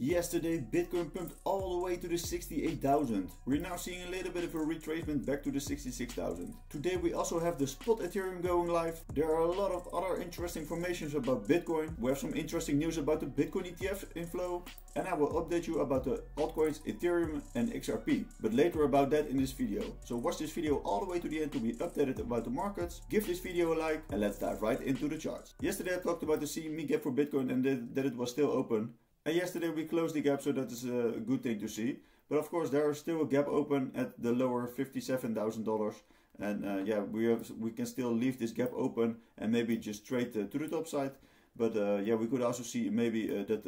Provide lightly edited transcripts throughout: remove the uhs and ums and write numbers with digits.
Yesterday, Bitcoin pumped all the way to the 68,000. We're now seeing a little bit of a retracement back to the 66,000. Today we also have the spot Ethereum going live. There are a lot of other interesting information about Bitcoin. We have some interesting news about the Bitcoin ETF inflow. And I will update you about the altcoins Ethereum and XRP. But later about that in this video. So watch this video all the way to the end to be updated about the markets. Give this video a like and let's dive right into the charts. Yesterday I talked about the CME gap for Bitcoin and that it was still open. And yesterday we closed the gap, so that is a good thing to see. But of course there is still a gap open at the lower $57,000. And yeah, we can still leave this gap open and maybe just trade to the top side. But yeah, we could also see maybe that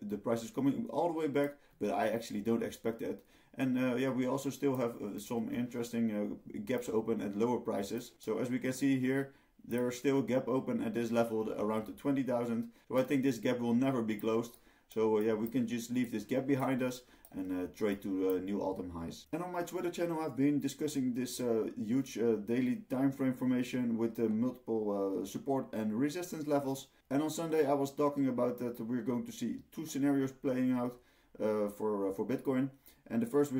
the price is coming all the way back, but I actually don't expect that. And yeah, we also still have some interesting gaps open at lower prices. So as we can see here, there is still a gap open at this level around the 20,000. So I think this gap will never be closed. So yeah, we can just leave this gap behind us and trade to new all-time highs. And on my Twitter channel I've been discussing this huge daily time frame formation with multiple support and resistance levels. And on Sunday I was talking about that we're going to see two scenarios playing out for Bitcoin. And the first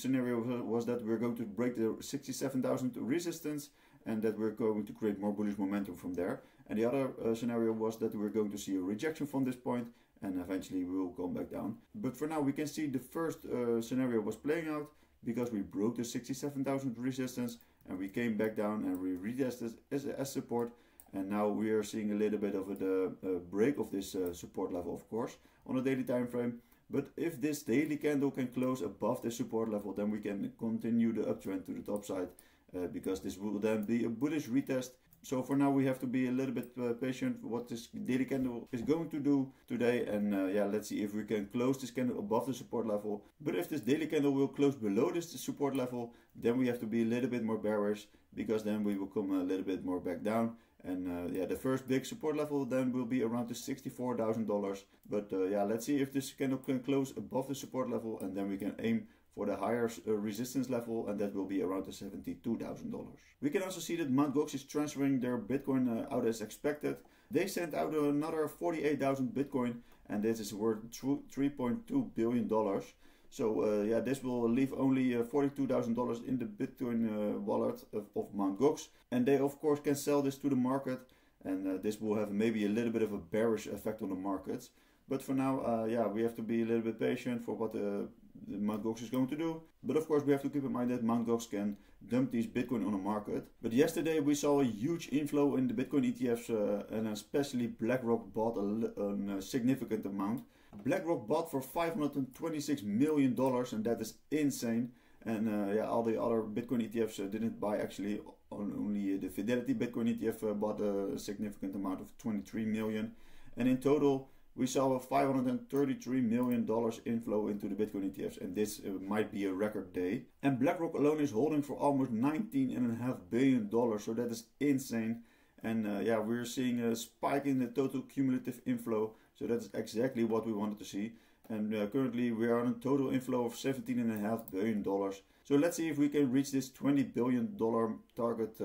scenario was that we're going to break the 67,000 resistance and that we're going to create more bullish momentum from there. And the other scenario was that we're going to see a rejection from this point and eventually we will come back down. But for now we can see the first scenario was playing out because we broke the 67,000 resistance and we came back down and we retested as support. And now we are seeing a little bit of a break of this support level, of course, on a daily time frame. But if this daily candle can close above the support level, then we can continue the uptrend to the top side because this will then be a bullish retest. So for now we have to be a little bit patient what this daily candle is going to do today. And yeah, let's see if we can close this candle above the support level. But if this daily candle will close below this support level, then we have to be a little bit more bearish because then we will come a little bit more back down. And yeah, the first big support level then will be around the $64,000. But yeah, let's see if this candle can close above the support level and then we can aim for the higher resistance level, and that will be around the $72,000. We can also see that Mt. Gox is transferring their Bitcoin out as expected. They sent out another 48,000 Bitcoin and this is worth $3.2 billion. So yeah, this will leave only $42,000 in the Bitcoin wallet of Mt. Gox. And they of course can sell this to the market and this will have maybe a little bit of a bearish effect on the markets. But for now, yeah, we have to be a little bit patient for what the Mt. Gox is going to do. But of course we have to keep in mind that Mt. Gox can dump these Bitcoin on the market. But yesterday we saw a huge inflow in the Bitcoin ETFs and especially BlackRock bought a significant amount. BlackRock bought for $526 million and that is insane. And yeah, all the other Bitcoin ETFs didn't buy actually. Only the Fidelity Bitcoin ETF bought a significant amount of 23 million. And in total we saw a $533 million inflow into the Bitcoin ETFs, and this might be a record day. And BlackRock alone is holding for almost $19.5 billion, so that is insane. And yeah, we're seeing a spike in the total cumulative inflow, so that's exactly what we wanted to see. And currently we are on a total inflow of $17.5 billion. So let's see if we can reach this $20 billion target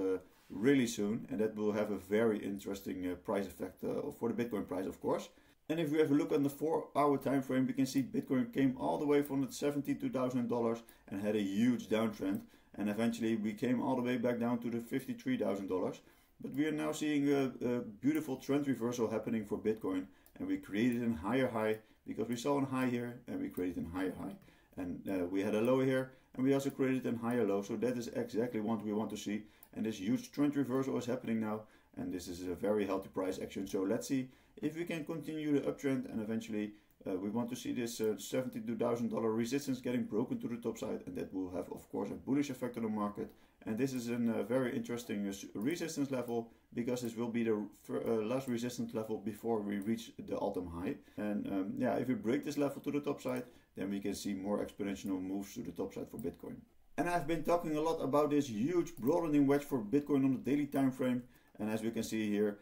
really soon, and that will have a very interesting price effect for the Bitcoin price, of course. And if we have a look on the 4-hour time frame, we can see Bitcoin came all the way from the $72,000 and had a huge downtrend. And eventually we came all the way back down to the $53,000. But we are now seeing a beautiful trend reversal happening for Bitcoin. And we created a higher high because we saw a high here and we created a higher high. And we had a low here and we also created a higher low. So that is exactly what we want to see. And this huge trend reversal is happening now. And this is a very healthy price action. So let's see if we can continue the uptrend and eventually we want to see this $72,000 resistance getting broken to the top side, and that will have of course a bullish effect on the market. And this is a very interesting resistance level because this will be the last resistance level before we reach the all-time high. And yeah, if we break this level to the top side, then we can see more exponential moves to the top side for Bitcoin. And I've been talking a lot about this huge broadening wedge for Bitcoin on the daily time frame. And as we can see here,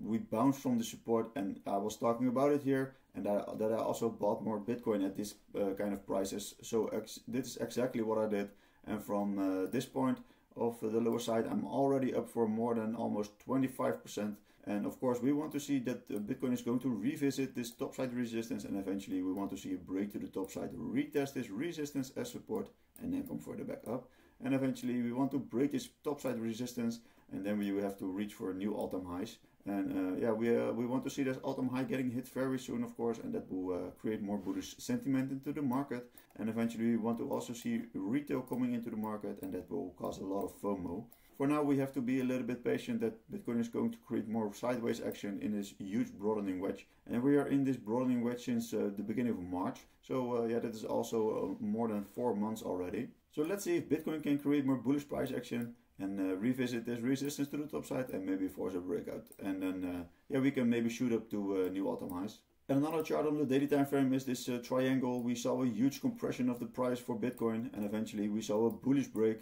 we bounced from the support, and I was talking about it here, and that I also bought more Bitcoin at this kind of prices. So this is exactly what I did. And from this point of the lower side, I'm already up for more than almost 25%. And of course, we want to see that Bitcoin is going to revisit this topside resistance, and eventually we want to see a break to the topside, retest this resistance as support, and then come further back up. And eventually we want to break this topside resistance, and then we will have to reach for new all-time highs. And we want to see this all-time high getting hit very soon, of course, and that will create more bullish sentiment into the market. And eventually we want to also see retail coming into the market, and that will cause a lot of FOMO. For now, we have to be a little bit patient that Bitcoin is going to create more sideways action in this huge broadening wedge. And we are in this broadening wedge since the beginning of March. So that is also more than 4 months already. So let's see if Bitcoin can create more bullish price action and revisit this resistance to the top side and maybe force a breakout. And then we can maybe shoot up to new all-time highs. And another chart on the daily time frame is this triangle. We saw a huge compression of the price for Bitcoin, and eventually we saw a bullish break.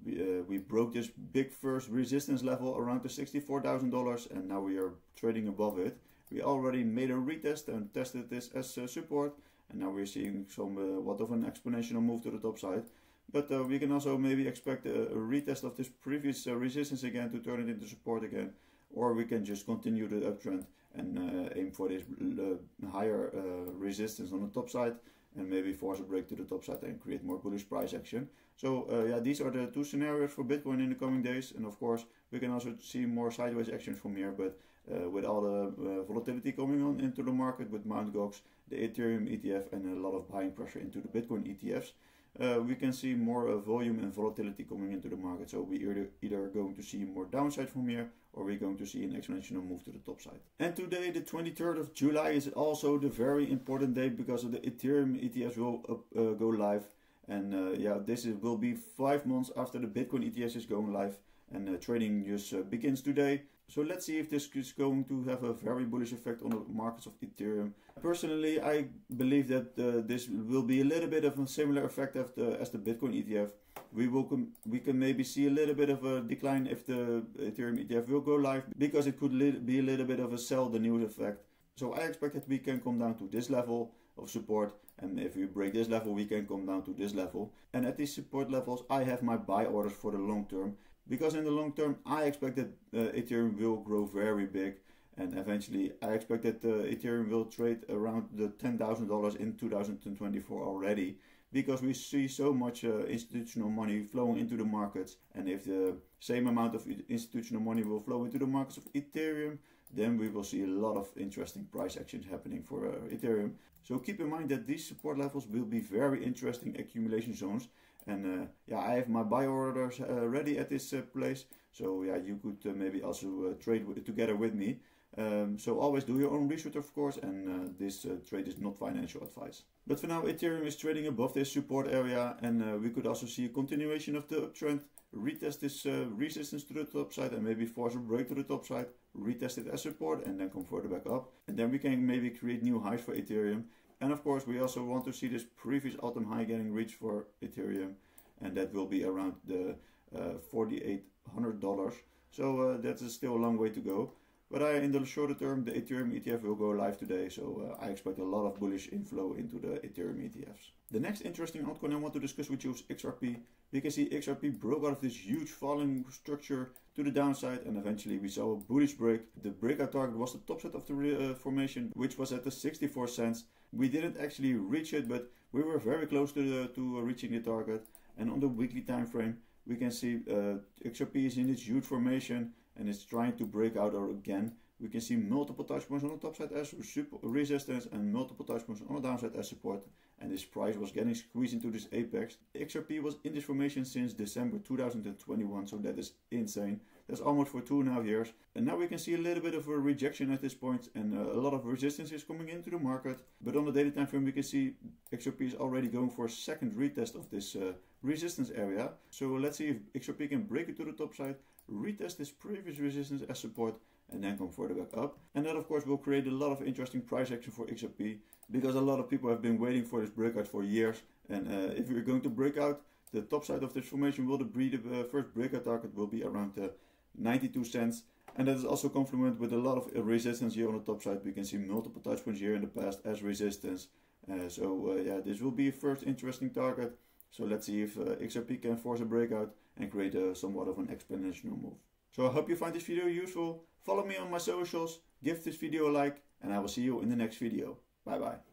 We broke this big first resistance level around the $64,000, and now we are trading above it. We already made a retest and tested this as support, and now we're seeing somewhat of an exponential move to the top side. But we can also maybe expect a retest of this previous resistance again to turn it into support again, or we can just continue the uptrend and aim for this higher resistance on the top side, and maybe force a break to the top side and create more bullish price action. So these are the two scenarios for Bitcoin in the coming days. And of course, we can also see more sideways actions from here. But with all the volatility coming on into the market with Mt. Gox, the Ethereum ETF, and a lot of buying pressure into the Bitcoin ETFs, we can see more volume and volatility coming into the market. So we either going to see more downside from here, or we're going to see an exponential move to the top side. And today, the 23rd of July, is also the very important day because of the Ethereum ETFs will go live. And this will be 5 months after the Bitcoin ETFs is going live, and trading just begins today. So let's see if this is going to have a very bullish effect on the markets of Ethereum. Personally, I believe that this will be a little bit of a similar effect as the Bitcoin ETF. We can maybe see a little bit of a decline if the Ethereum ETF will go live, because it could be a little bit of a sell the news effect. So I expect that we can come down to this level of support, and if we break this level, we can come down to this level. And at these support levels, I have my buy orders for the long term, because in the long term, I expect that Ethereum will grow very big, and eventually I expect that Ethereum will trade around the $10,000 in 2024 already, because we see so much institutional money flowing into the markets. And if the same amount of institutional money will flow into the markets of Ethereum, then we will see a lot of interesting price actions happening for Ethereum. So keep in mind that these support levels will be very interesting accumulation zones. And I have my buy orders ready at this place. So you could maybe also trade together with me. So always do your own research, of course, and this trade is not financial advice. But for now, Ethereum is trading above this support area, and we could also see a continuation of the uptrend, retest this resistance to the top side, and maybe force a break to the top side, retest it as support, and then come further back up. And then we can maybe create new highs for Ethereum. And of course, we also want to see this previous all-time high getting reached for Ethereum, and that will be around the $4,800. So that is still a long way to go. But in the shorter term, the Ethereum ETF will go live today, so I expect a lot of bullish inflow into the Ethereum ETFs. The next interesting altcoin I want to discuss with you is XRP. We can see XRP broke out of this huge falling structure to the downside, and eventually we saw a bullish break. The breakout target was the top set of the formation, which was at the 64 cents. We didn't actually reach it, but we were very close to reaching the target. And on the weekly time frame, we can see XRP is in this huge formation, and it's trying to break out again. We can see multiple touch points on the top side as resistance and multiple touch points on the downside as support. And this price was getting squeezed into this apex. XRP was in this formation since December 2021, so that is insane. That's almost for 2.5 years. And now we can see a little bit of a rejection at this point, and a lot of resistance is coming into the market. But on the daily time frame, we can see XRP is already going for a second retest of this resistance area. So let's see if XRP can break it to the top side, retest this previous resistance as support, and then come further back up. And that of course will create a lot of interesting price action for XRP, because a lot of people have been waiting for this breakout for years. And if we're going to break out the top side of this formation, the first breakout target will be around 92 cents. And that is also complemented with a lot of resistance here on the top side. We can see multiple touch points here in the past as resistance. This will be a first interesting target. So let's see if XRP can force a breakout and create somewhat of an exponential move. So I hope you find this video useful. Follow me on my socials, give this video a like, and I will see you in the next video. Bye bye.